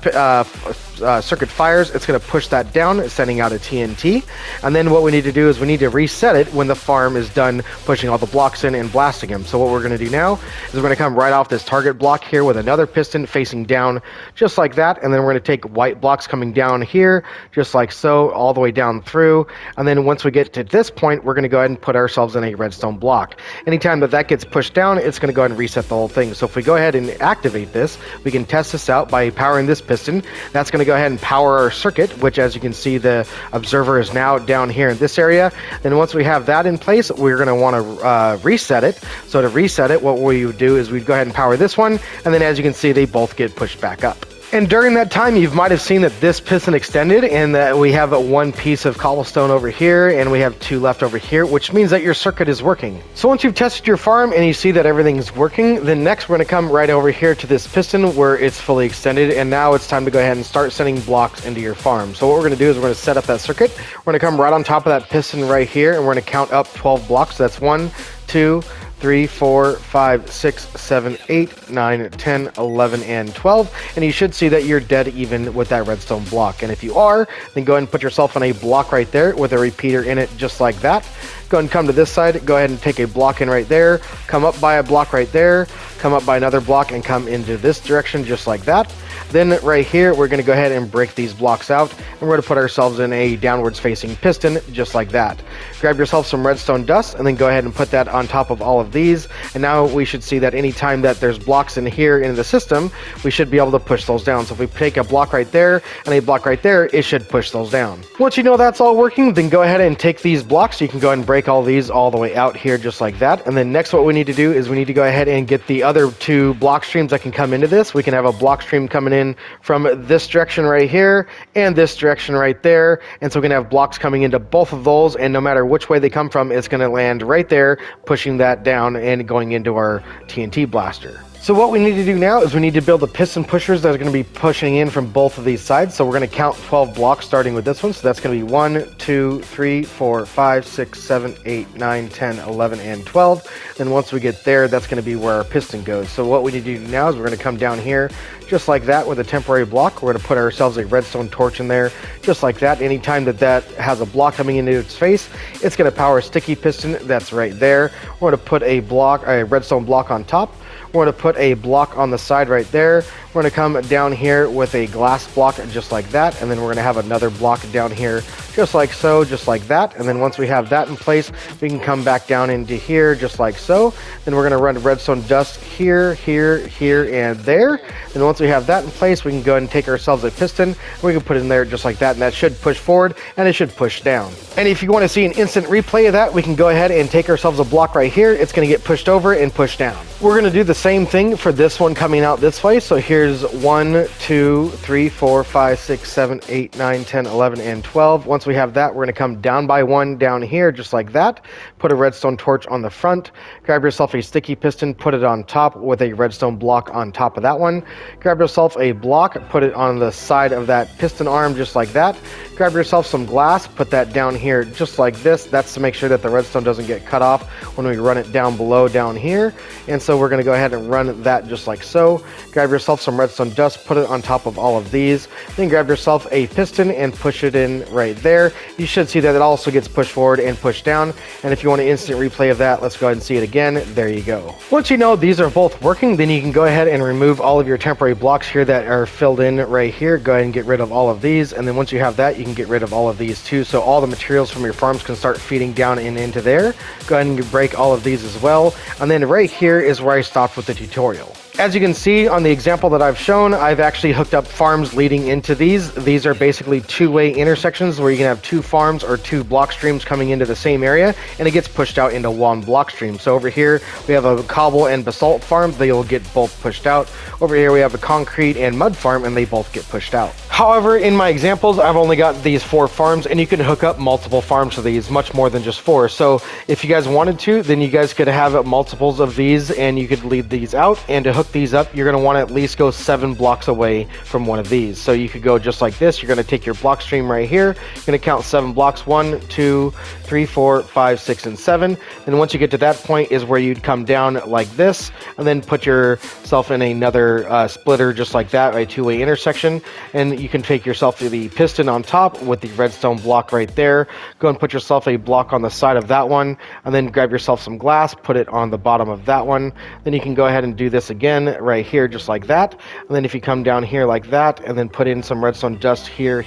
circuit fires, it's going to push that down, sending out a TNT. And then what we need to do is we need to reset it when the farm is done pushing all the blocks in and blasting them. So what we're going to do now is we're going to come right off this target block here with another piston facing down just like that, and then we're going to take white blocks coming down here just like so, all the way down through. And then once we get to this point, we're going to go ahead and put ourselves in a redstone block. Anytime that gets pushed down, it's going to go ahead and reset the whole thing. So if we go ahead and activate this, we can test this out by powering this piston. That's going to go ahead and power our circuit, which, as you can see, the observer is now down here in this area. Then once we have that in place, we're going to want to reset it. So to reset it, what we would do is we'd go ahead and power this one, and then as you can see, they both get pushed back up. And during that time, you might have seen that this piston extended, and that we have 1 piece of cobblestone over here, and we have 2 left over here, which means that your circuit is working. So once you've tested your farm and you see that everything's working, then next we're going to come right over here to this piston where it's fully extended, and now it's time to go ahead and start sending blocks into your farm. So what we're going to do is we're going to set up that circuit. We're going to come right on top of that piston right here, and we're going to count up 12 blocks. So that's 1, 2, 3, 4, 5, 6, 7, 8, 9, 10, 11, and 12. And you should see that you're dead even with that redstone block. And if you are, then go ahead and put yourself on a block right there with a repeater in it just like that. Go ahead and come to this side, go ahead and take a block in right there, come up by a block right there, come up by another block, and come into this direction just like that. Then right here, we're going to go ahead and break these blocks out, and we're going to put ourselves in a downwards facing piston just like that. Grab yourself some redstone dust, and then go ahead and put that on top of all of these. And now we should see that any time that there's blocks in here in the system, we should be able to push those down. So if we take a block right there and a block right there, it should push those down. Once you know that's all working, then go ahead and take these blocks. You can go ahead and break all these all the way out here just like that. And then next what we need to do is we need to go ahead and get the other 2 block streams that can come into this. We can have a block stream coming in from this direction right here and this direction right there, and so we're gonna have blocks coming into both of those, and no matter which way they come from, it's gonna land right there, pushing that down and going into our TNT blaster. So what we need to do now is we need to build the piston pushers that are going to be pushing in from both of these sides. So we're going to count 12 blocks starting with this one. So that's going to be 1, 2, 3, 4, 5, 6, 7, 8, 9, 10, 11, and 12. Then once we get there, that's going to be where our piston goes. So what we need to do now is we're going to come down here just like that with a temporary block. We're going to put ourselves a redstone torch in there just like that. Anytime that has a block coming into its face, it's going to power a sticky piston that's right there. We're going to put a redstone block on top. We're going to put a block on the side right there. We're going to come down here with a glass block just like that, and then we're going to have another block down here just like so, just like that. And then once we have that in place, we can come back down into here just like so. Then we're going to run redstone dust here, here, here, and there. And once we have that in place, we can go ahead and take ourselves a piston, and we can put it in there just like that, and that should push forward and it should push down. And if you want to see an instant replay of that, we can go ahead and take ourselves a block right here. It's going to get pushed over and pushed down. We're going to do the same thing for this one coming out this way. So here's 1, 2, 3, 4, 5, 6, 7, 8, 9, 10, 11, and 12. Once we have that, we're going to come down by 1 down here just like that. Put a redstone torch on the front. Grab yourself a sticky piston, put it on top with a redstone block on top of that one. Grab yourself a block, put it on the side of that piston arm just like that. Grab yourself some glass, put that down here just like this. That's to make sure that the redstone doesn't get cut off when we run it down below down here. And so we're going to go ahead and run that just like so. Grab yourself some redstone dust, put it on top of all of these. Then grab yourself a piston and push it in right there. You should see that it also gets pushed forward and pushed down. And if you want an instant replay of that, let's go ahead and see it again. There you go. Once you know these are both working, then you can go ahead and remove all of your temporary blocks here that are filled in right here. Go ahead and get rid of all of these. And then once you have that, you can get rid of all of these too. So all the materials from your farms can start feeding down and into there. Go ahead and break all of these as well. And then right here is where I stopped with the tutorial. As you can see on the example that I've shown, I've actually hooked up farms leading into these. These are basically two-way intersections where you can have two farms or two block streams coming into the same area, and it gets pushed out into one block stream. So over here, we have a cobble and basalt farm. They will get both pushed out. Over here, we have a concrete and mud farm, and they both get pushed out. However, in my examples, I've only got these 4 farms, and you can hook up multiple farms to these, much more than just 4. So if you guys wanted to, then you guys could have multiples of these, and you could lead these out. And to hook these up, you're going to want to at least go 7 blocks away from one of these. So you could go just like this. You're going to take your block stream right here. You're going to count 7 blocks, 1, 2, 3, 4, 5, 6, and 7. And once you get to that point is where you'd come down like this, and then put yourself in another splitter just like that, a two-way intersection. And you can take yourself to the piston on top with the redstone block right there. Go and put yourself a block on the side of that one, and then grab yourself some glass, put it on the bottom of that one. Then you can go ahead and do this again right here just like that. And then if you come down here like that, and then put in some redstone dust here,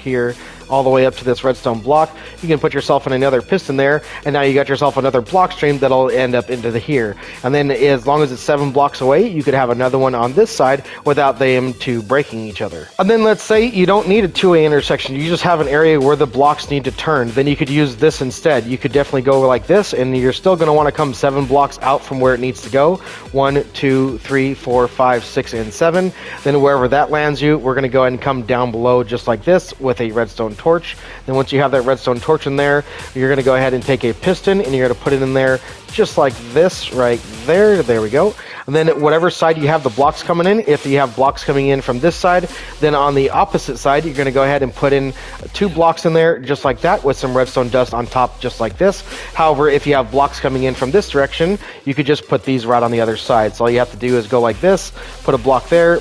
all the way up to this redstone block, you can put yourself in another piston there, and now you got yourself another block stream that'll end up into the here. And then as long as it's 7 blocks away, you could have another one on this side without them two breaking each other. And then let's say you don't need a two-way intersection, you just have an area where the blocks need to turn, then you could use this instead. You could definitely go like this, and you're still going to want to come 7 blocks out from where it needs to go. 1, 2, 3, 4, 5, 6, and 7. Then wherever that lands you, we're going to go ahead and come down below just like this with a redstone torch. Then once you have that redstone torch in there, you're going to go ahead and take a piston, and you're going to put it in there just like this right there. There we go. And then whatever side you have the blocks coming in, if you have blocks coming in from this side, then on the opposite side, you're going to go ahead and put in 2 blocks in there just like that with some redstone dust on top just like this. However, if you have blocks coming in from this direction, you could just put these right on the other side. So all you have to do is go like this, put a block there,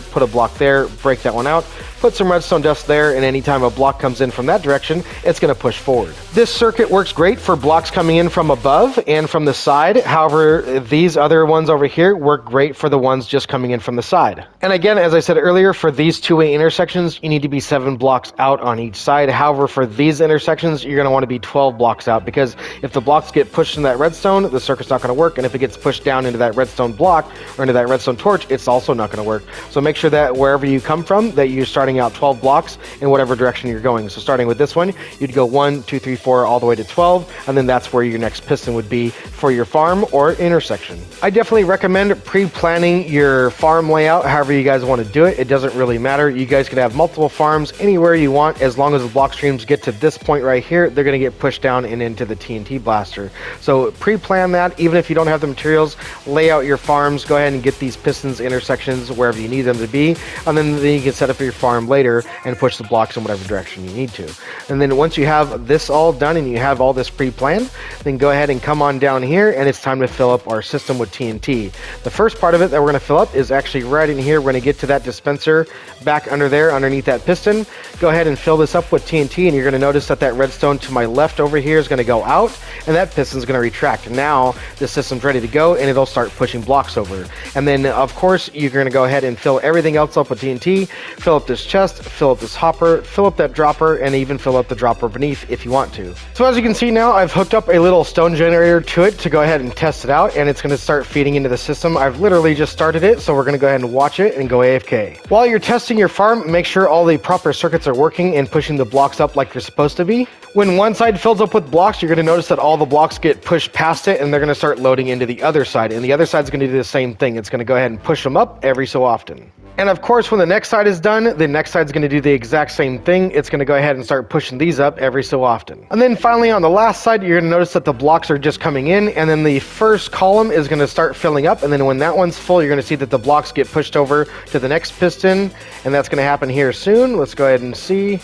break that one out, put some redstone dust there, and anytime a block comes in from that direction, it's going to push forward. This circuit works great for blocks coming in from above and from the side. However, these other ones over here work great for the ones just coming in from the side. And again, as I said earlier, for these two-way intersections, you need to be 7 blocks out on each side. However, for these intersections, you're going to want to be 12 blocks out, because if the blocks get pushed in that redstone, the circuit's not going to work. And if it gets pushed down into that redstone block or into that redstone torch, it's also not going to work. So make sure that wherever you come from, that you're starting out 12 blocks in whatever direction you're going. So starting with this one, you'd go 1, 2, 3, 4 all the way to 12, and then that's where your next piston would be for your farm or intersection. I definitely recommend pre-planning your farm layout however you guys want to do it. It doesn't really matter. You guys can have multiple farms anywhere you want, as long as the block streams get to this point right here, they're going to get pushed down and into the TNT blaster. So pre-plan that. Even if you don't have the materials, lay out your farms, go ahead and get these pistons intersections wherever you need them to be, and then you can set up your farm later and push the blocks in whatever direction you need to. And then once you have this all done and you have all this pre-planned, then go ahead and come on down here, and it's time to fill up our system with TNT. The first part of it that we're going to fill up is actually right in here. We're going to get to that dispenser back under there underneath that piston. Go ahead and fill this up with TNT, and you're going to notice that that redstone to my left over here is going to go out, and that piston's going to retract. Now the system's ready to go, and it'll start pushing blocks over. And then of course you're going to go ahead and fill everything else up with TNT. Fill up this chest, fill up this hopper, fill up that dropper, and even fill up the dropper beneath if you want to. So as you can see now, I've hooked up a little stone generator to it to go ahead and test it out, and it's going to start feeding into the system. I've literally just started it, so we're going to go ahead and watch it and go AFK. While you're testing your farm, make sure all the proper circuits are working and pushing the blocks up like they're supposed to be. When one side fills up with blocks, you're going to notice that all the blocks get pushed past it, and they're going to start loading into the other side, and the other side's going to do the same thing. It's going to go ahead and push them up every so often. And of course, when the next side is done, the next side's going to do the exact same thing. It's going to go ahead and start pushing these up every so often. And then finally on the last side, you're going to notice that the blocks are just coming in, and then the first column is going to start filling up, and then when that one's full, you're going to see that the blocks get pushed over to the next piston, and that's going to happen here soon. Let's go ahead and see.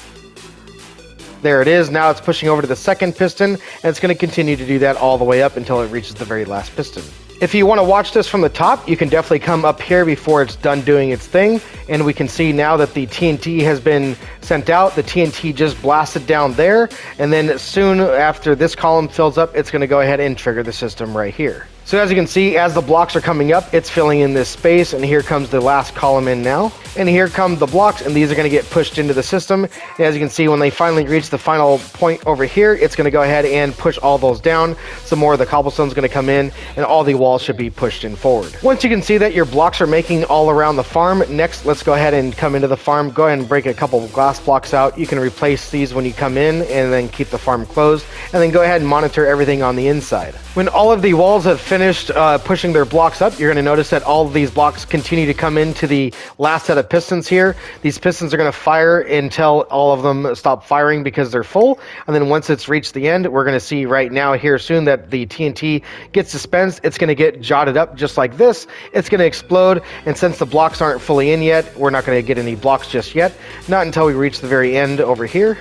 There it is. Now it's pushing over to the second piston, and it's going to continue to do that all the way up until it reaches the very last piston. If you want to watch this from the top, you can definitely come up here before it's done doing its thing, and we can see now that the TNT has been sent out. The TNT just blasted down there, and then soon after this column fills up, it's going to go ahead and trigger the system right here. So as you can see, as the blocks are coming up, it's filling in this space, and here comes the last column in now. And here come the blocks, and these are going to get pushed into the system. And as you can see, when they finally reach the final point over here, it's going to go ahead and push all those down. Some more of the cobblestone is going to come in, and all the walls should be pushed in forward. Once you can see that your blocks are making all around the farm, next let's go ahead and come into the farm. Go ahead and break a couple of glass blocks out. You can replace these when you come in, and then keep the farm closed. And then go ahead and monitor everything on the inside. When all of the walls have finished pushing their blocks up, you're going to notice that all of these blocks continue to come into the last set of pistons here. These pistons are going to fire until all of them stop firing because they're full. And then once it's reached the end, we're going to see right now here soon that the TNT gets dispensed. It's going to get jotted up just like this. It's going to explode. And since the blocks aren't fully in yet, we're not going to get any blocks just yet. Not until we reach the very end over here.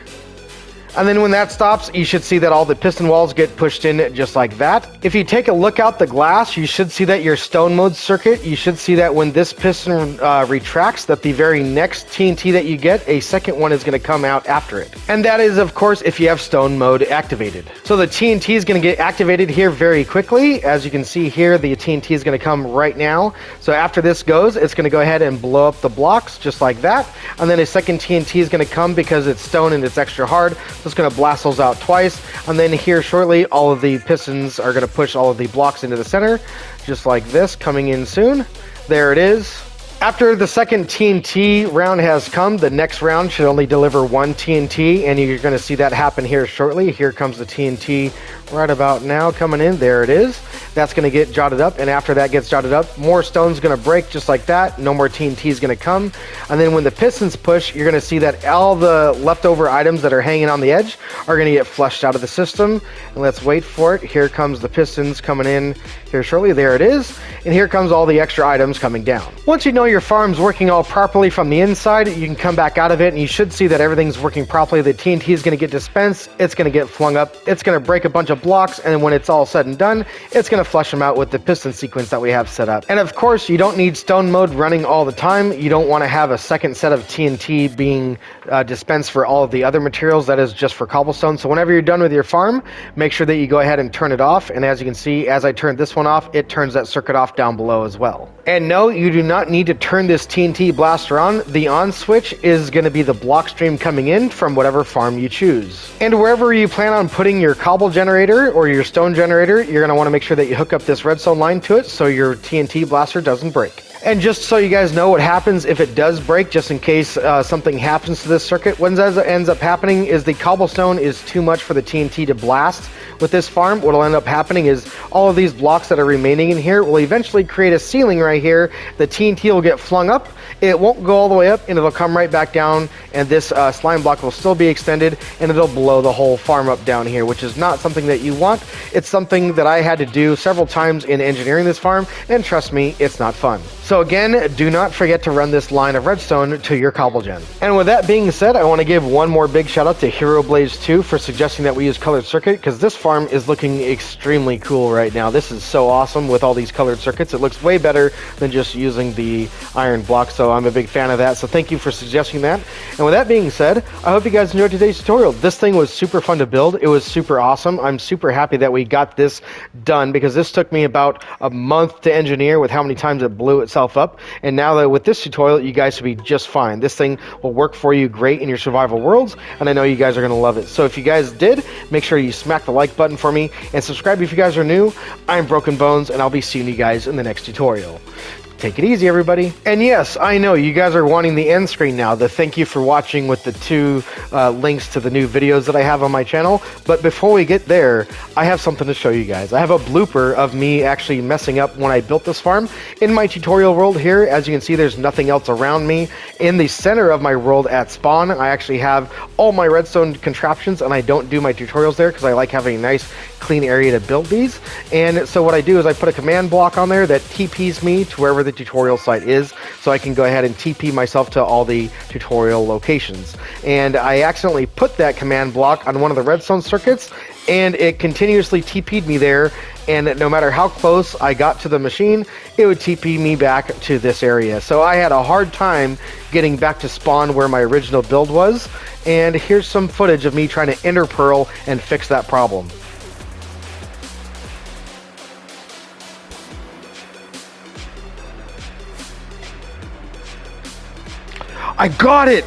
And then when that stops, you should see that all the piston walls get pushed in just like that. If you take a look out the glass, you should see that your stone mode circuit, you should see that when this piston retracts, that the very next TNT that you get, a second one is going to come out after it. And that is, of course, if you have stone mode activated. So the TNT is going to get activated here very quickly. As you can see here, the TNT is going to come right now. So after this goes, it's going to go ahead and blow up the blocks just like that. And then a second TNT is going to come because it's stone and it's extra hard. So it's going to blast those out twice, and then here shortly all of the pistons are going to push all of the blocks into the center just like this, coming in soon. There it is. After the second TNT round has come, the next round should only deliver one TNT, and you're going to see that happen here shortly. Here comes the TNT right about now coming in. There it is. That's going to get jotted up, and after that gets jotted up, more stone's going to break just like that. No more TNT is going to come. And then when the pistons push, you're going to see that all the leftover items that are hanging on the edge are going to get flushed out of the system. And let's wait for it. Here comes the pistons coming in here shortly. There it is. And here comes all the extra items coming down. Once you know your farm's working all properly from the inside, you can come back out of it, and you should see that everything's working properly. The TNT is going to get dispensed. It's going to get flung up. It's going to break a bunch of blocks, and then when it's all said and done, it's going to flush them out with the piston sequence that we have set up. And of course, you don't need stone mode running all the time. You don't want to have a second set of TNT being dispensed for all of the other materials. That is just for cobblestone. So whenever you're done with your farm, make sure that you go ahead and turn it off. And as you can see, as I turned this one off, it turns that circuit off down below as well. And no, you do not need to turn this TNT blaster on. The on switch is going to be the block stream coming in from whatever farm you choose. And wherever you plan on putting your cobble generator or your stone generator, you're going to want to make sure that you hook up this redstone line to it so your TNT blaster doesn't break. And just so you guys know what happens if it does break, just in case something happens to this circuit, what ends up happening is the cobblestone is too much for the TNT to blast with this farm. What will end up happening is all of these blocks that are remaining in here will eventually create a ceiling right here. The TNT will get flung up. It won't go all the way up, and it'll come right back down, and this slime block will still be extended, and it'll blow the whole farm up down here, which is not something that you want. It's something that I had to do several times in engineering this farm, and trust me, it's not fun. So again, do not forget to run this line of redstone to your cobble gen. And with that being said, I want to give one more big shout out to Hero Blaze 2 for suggesting that we use colored circuit, because this farm is looking extremely cool right now. This is so awesome with all these colored circuits. It looks way better than just using the iron block, so I'm a big fan of that. So thank you for suggesting that. And with that being said, I hope you guys enjoyed today's tutorial. This thing was super fun to build. It was super awesome. I'm super happy that we got this done, because this took me about a month to engineer with how many times it blew itself up. And now that with this tutorial, you guys should be just fine. This thing will work for you great in your survival worlds, and I know you guys are going to love it. So if you guys did, make sure you smack the like button for me and subscribe if you guys are new. I'm Broken Bones, and I'll be seeing you guys in the next tutorial. Take it easy, everybody. And yes, I know you guys are wanting the end screen now, the thank you for watching with the two links to the new videos that I have on my channel. But before we get there, I have something to show you guys. I have a blooper of me actually messing up when I built this farm. In my tutorial world here, as you can see, there's nothing else around me. In the center of my world at spawn, I actually have all my redstone contraptions, and I don't do my tutorials there because I like having a nice clean area to build these. And so what I do is I put a command block on there that TPs me to wherever the tutorial site is, so I can go ahead and TP myself to all the tutorial locations. And I accidentally put that command block on one of the redstone circuits, and it continuously TP'd me there, and no matter how close I got to the machine, it would TP me back to this area. So I had a hard time getting back to spawn where my original build was, and here's some footage of me trying to ender pearl and fix that problem. I got it!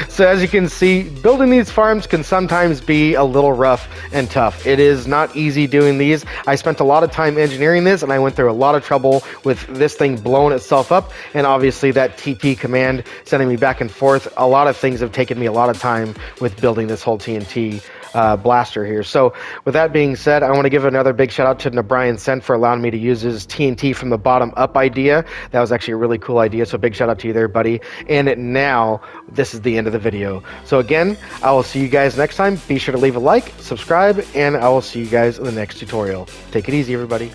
So as you can see, building these farms can sometimes be a little rough and tough. It is not easy doing these. I spent a lot of time engineering this, and I went through a lot of trouble with this thing blowing itself up, and obviously that TP command sending me back and forth. A lot of things have taken me a lot of time with building this whole TNT blaster here. So with that being said, I want to give another big shout out to Nebrian for allowing me to use his TNT from the bottom up idea. That was actually a really cool idea, so big shout out to you there, buddy. And now this is the end of the video. So again, I will see you guys next time. Be sure to leave a like, subscribe, and I will see you guys in the next tutorial. Take it easy, everybody.